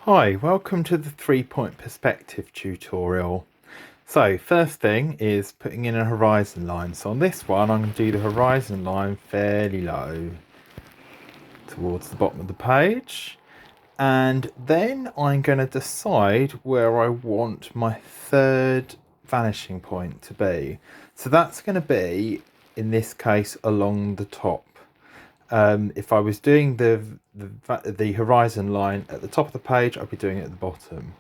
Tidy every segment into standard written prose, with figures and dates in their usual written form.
Hi, welcome to the 3-point perspective tutorial. So first thing is putting in a horizon line. So on this one I'm going to do the horizon line fairly low towards the bottom of the page, and then I'm going to decide where I want my third vanishing point to be. So that's going to be, in this case, along the top. If I was doing the horizon line at the top of the page, I'd be doing it at the bottom.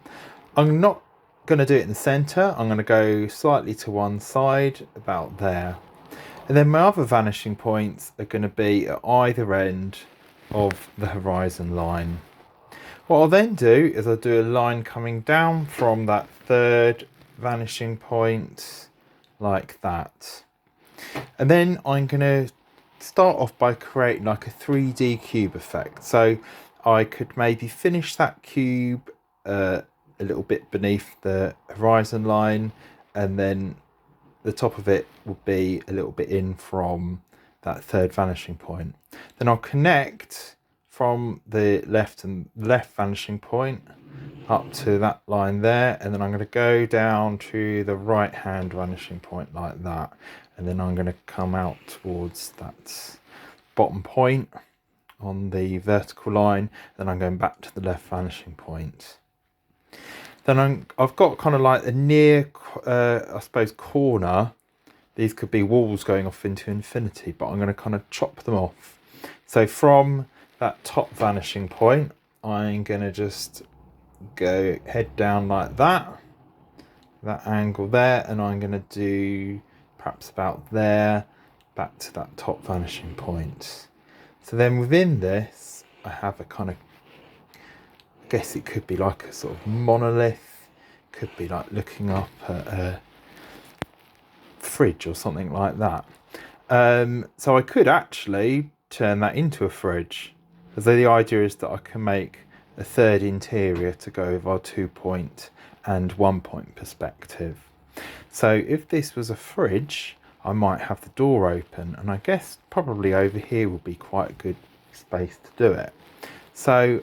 I'm not going to do it in the centre. I'm going to go slightly to one side, about there. And then my other vanishing points are going to be at either end of the horizon line. What I'll then do is I'll do a line coming down from that third vanishing point like that. And then I'm going to start off by creating like a 3D cube effect. So I could maybe finish that cube a little bit beneath the horizon line, and then the top of it will be a little bit in from that third vanishing point. Then I'll connect from the left vanishing point up to that line there, and then I'm going to go down to the right hand vanishing point like that, and then I'm going to come out towards that bottom point on the vertical line. Then I'm going back to the left vanishing point. Then I've got kind of like a near I suppose corner. These could be walls going off into infinity, but I'm going to kind of chop them off. So from that top vanishing point, I'm going to just go head down like that angle there, and I'm going to do perhaps about there, back to that top vanishing point. So then within this I have a kind of, I guess it could be like a sort of monolith, could be like looking up at a fridge or something like that. So I could actually turn that into a fridge. So the idea is that I can make a third interior to go with our 2-point and 1-point perspective. So if this was a fridge, I might have the door open, and I guess probably over here would be quite a good space to do it. So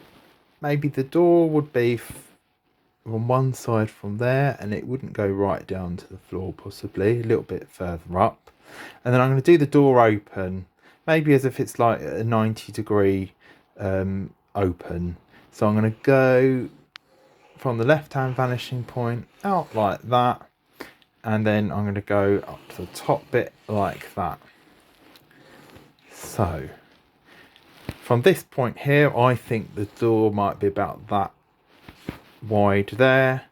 maybe the door would be on one side from there, and it wouldn't go right down to the floor, possibly a little bit further up. And then I'm going to do the door open, maybe as if it's like a 90-degree open. So I'm going to go from the left hand vanishing point out like that, and then I'm going to go up to the top bit like that. So from this point here, I think the door might be about that wide there.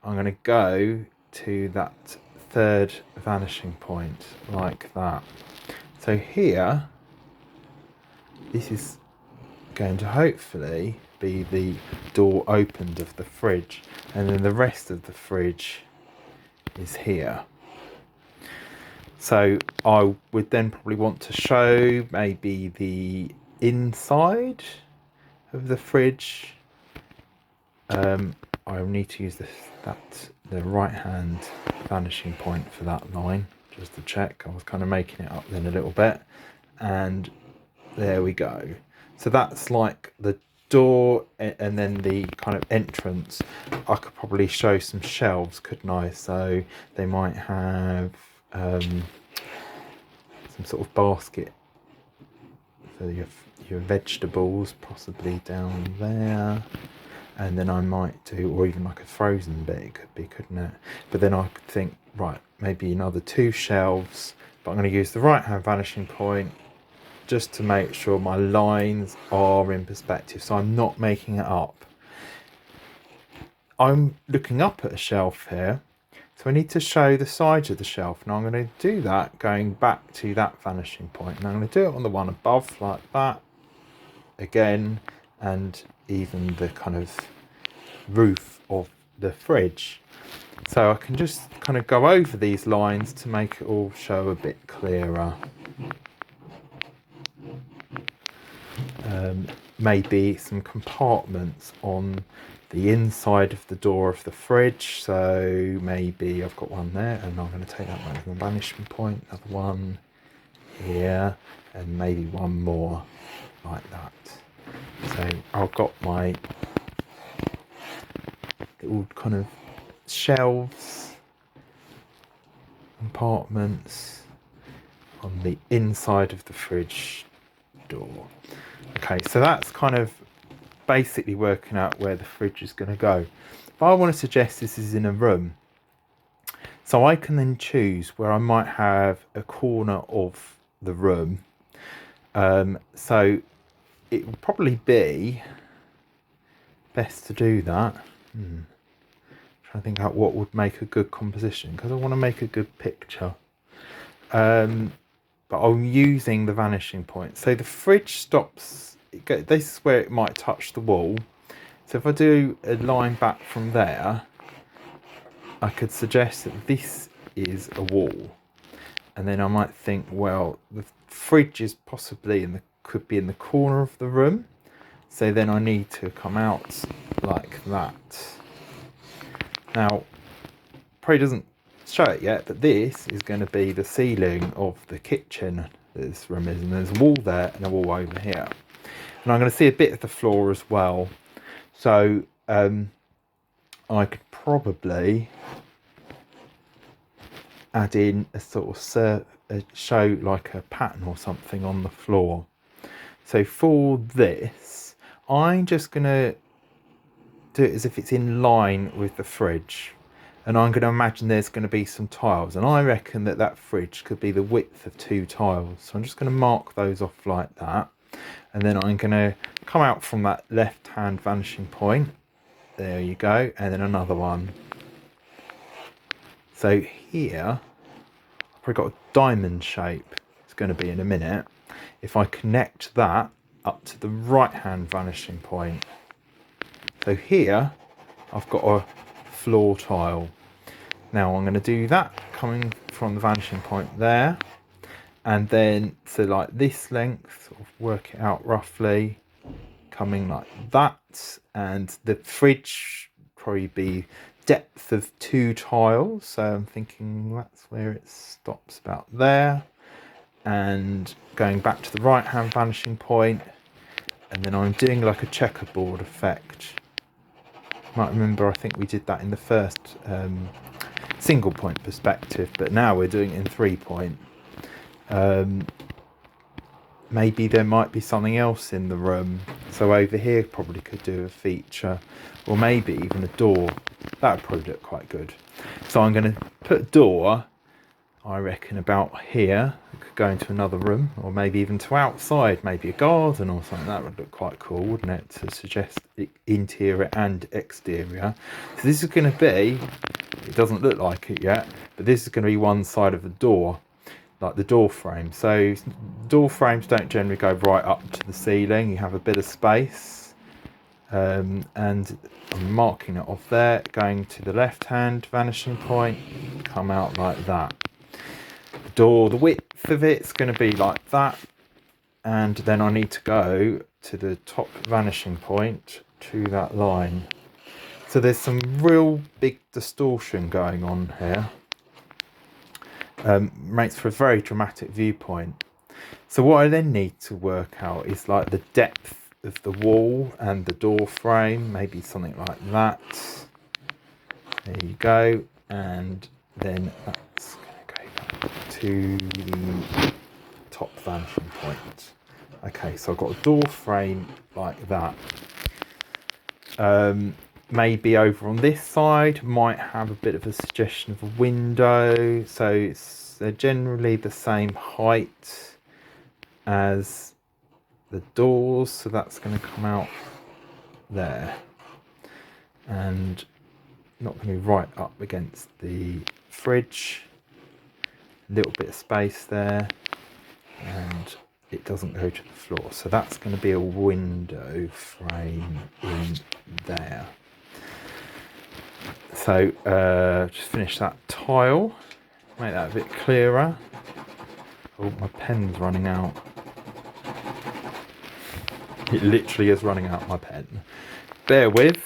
I'm going to go to that third vanishing point like that. So here, this is going to hopefully be the door opened of the fridge, and then the rest of the fridge is here. So I would then probably want to show maybe the inside of the fridge. I need to use the right hand vanishing point for that line, just to check. I was kind of making it up then a little bit, and there we go. So that's like the door, and then the kind of entrance. I could probably show some shelves, couldn't I? So they might have some sort of basket for your vegetables, possibly down there. And then I might do, or even like a frozen bit, it could be, couldn't it? But then I could think, right, maybe another 2 shelves, but I'm going to use the right hand vanishing point just to make sure my lines are in perspective, so I'm not making it up. I'm looking up at a shelf here, so I need to show the sides of the shelf. Now I'm going to do that going back to that vanishing point, and I'm going to do it on the one above like that again, and even the kind of roof of the fridge. So I can just kind of go over these lines to make it all show a bit clearer. Maybe some compartments on the inside of the door of the fridge. So maybe I've got one there, and I'm going to take that one as a vanishing point, another one here, and maybe one more like that. So I've got my little kind of shelves, compartments on the inside of the fridge door. Okay, so that's kind of basically working out where the fridge is going to go. But I want to suggest this is in a room. So I can then choose where I might have a corner of the room. So it would probably be best to do that. Trying to think out what would make a good composition, because I want to make a good picture. But I'm using the vanishing point. So the fridge stops, this is where it might touch the wall. So if I do a line back from there, I could suggest that this is a wall. And then I might think, well, the fridge is possibly could be in the corner of the room. So then I need to come out like that. Now, probably doesn't show it yet, but this is going to be the ceiling of the kitchen this room is, and there's a wall there and a wall over here. And I'm going to see a bit of the floor as well. So I could probably add in a sort of show like a pattern or something on the floor. So for this, I'm just going to do it as if it's in line with the fridge. And I'm going to imagine there's going to be some tiles. And I reckon that fridge could be the width of 2 tiles. So I'm just going to mark those off like that. And then I'm going to come out from that left-hand vanishing point. There you go. And then another one. So here, I've probably got a diamond shape. It's going to be in a minute. If I connect that up to the right-hand vanishing point. So here, I've got a floor tile. Now I'm going to do that coming from the vanishing point there, and then so like this length, sort of work it out roughly, coming like that, and the fridge probably be depth of 2 tiles, so I'm thinking that's where it stops, about there, and going back to the right hand vanishing point, and then I'm doing like a checkerboard effect. Might remember, I think we did that in the first single point perspective, but now we're doing it in 3 point. Maybe there might be something else in the room. So over here probably could do a feature, or maybe even a door. That would probably look quite good. So I'm going to put a door, I reckon about here. It could go into another room, or maybe even to outside, maybe a garden or something. That would look quite cool, wouldn't it, to suggest interior and exterior. So this is going to be, it doesn't look like it yet, but this is going to be one side of the door, like the door frame. So door frames don't generally go right up to the ceiling. You have a bit of space, and I'm marking it off there, going to the left hand vanishing point, come out like that. The door, the width of it's going to be like that, and then I need to go to the top vanishing point to that line. So there's some real big distortion going on here. Makes for a very dramatic viewpoint. So what I then need to work out is like the depth of the wall and the door frame, maybe something like that. There you go. And then that's going to go back to the top vanishing point. Okay, so I've got a door frame like that. Maybe over on this side might have a bit of a suggestion of a window. So they're generally the same height as the doors, so that's going to come out there and not going to be right up against the fridge. A little bit of space there, and it doesn't go to the floor, so that's going to be a window frame in there. So just finish that tile, make that a bit clearer. Oh, my pen's running out. It literally is running out, my pen. Bear with.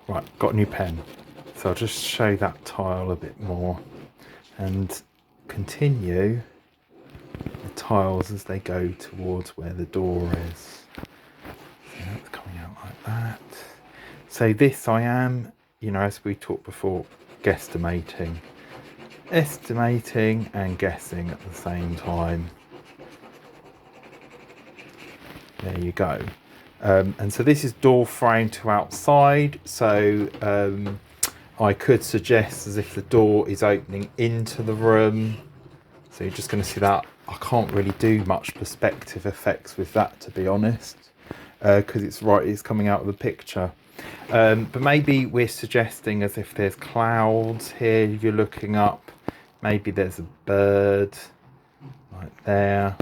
Right, got a new pen. So I'll just show that tile a bit more and continue the tiles as they go towards where the door is. So that's coming out like that. So this I am, as we talked before, estimating and guessing at the same time. There you go. And so this is door frame to outside. So I could suggest as if the door is opening into the room. So you're just going to see that. I can't really do much perspective effects with that, to be honest, because it's coming out of the picture. But maybe we're suggesting as if there's clouds here, you're looking up, maybe there's a bird right there,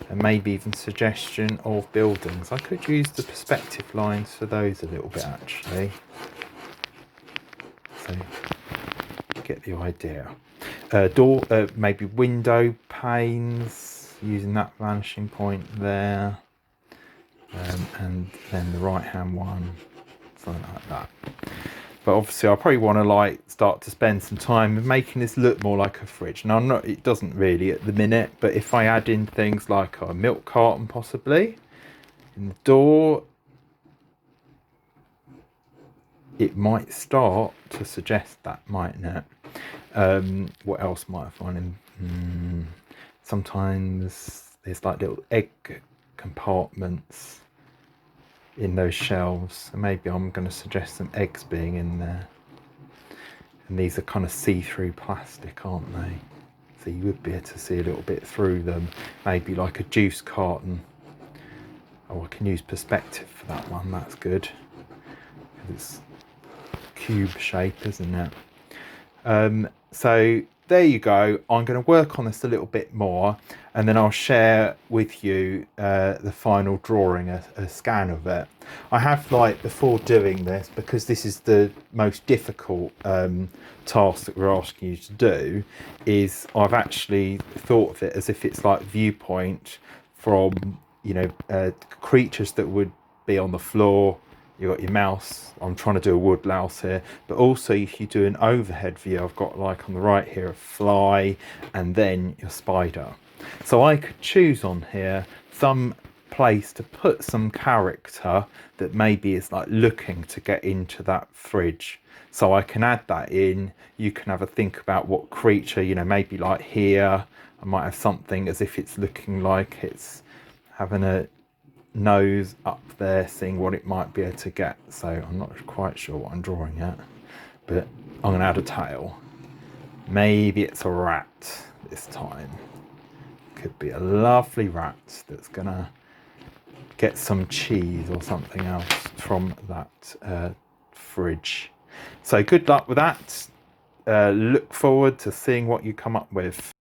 and maybe even suggestion of buildings. I could use the perspective lines for those a little bit, actually. So you get the idea. Door, maybe window panes, using that vanishing point there, and then the right hand one, something like that. But obviously I probably want to start to spend some time making this look more like a fridge. Now it doesn't really at the minute, but if I add in things like a milk carton possibly in the door, it might start to suggest that, mightn't it? What else might I find in? Sometimes there's like little egg compartments in those shelves, so maybe I'm going to suggest some eggs being in there. And these are kind of see-through plastic, aren't they? So you would be able to see a little bit through them. Maybe like a juice carton. Oh, I can use perspective for that one. That's good. It's cube shape, isn't it? So there you go. I'm going to work on this a little bit more, and then I'll share with you the final drawing, a scan of it. I have, before doing this, because this is the most difficult task that we're asking you to do, is I've actually thought of it as if it's like viewpoint from, creatures that would be on the floor. You've got your mouse. I'm trying to do a wood louse here, but also if you do an overhead view, I've got on the right here a fly and then your spider. So I could choose on here some place to put some character that maybe is looking to get into that fridge. So I can add that in. You can have a think about what creature, maybe here I might have something as if it's looking like it's having a nose up there, seeing what it might be able to get. So I'm not quite sure what I'm drawing yet, but I'm going to add a tail. Maybe it's a rat this time. Could be a lovely rat that's going to get some cheese or something else from that fridge. So good luck with that. Look forward to seeing what you come up with.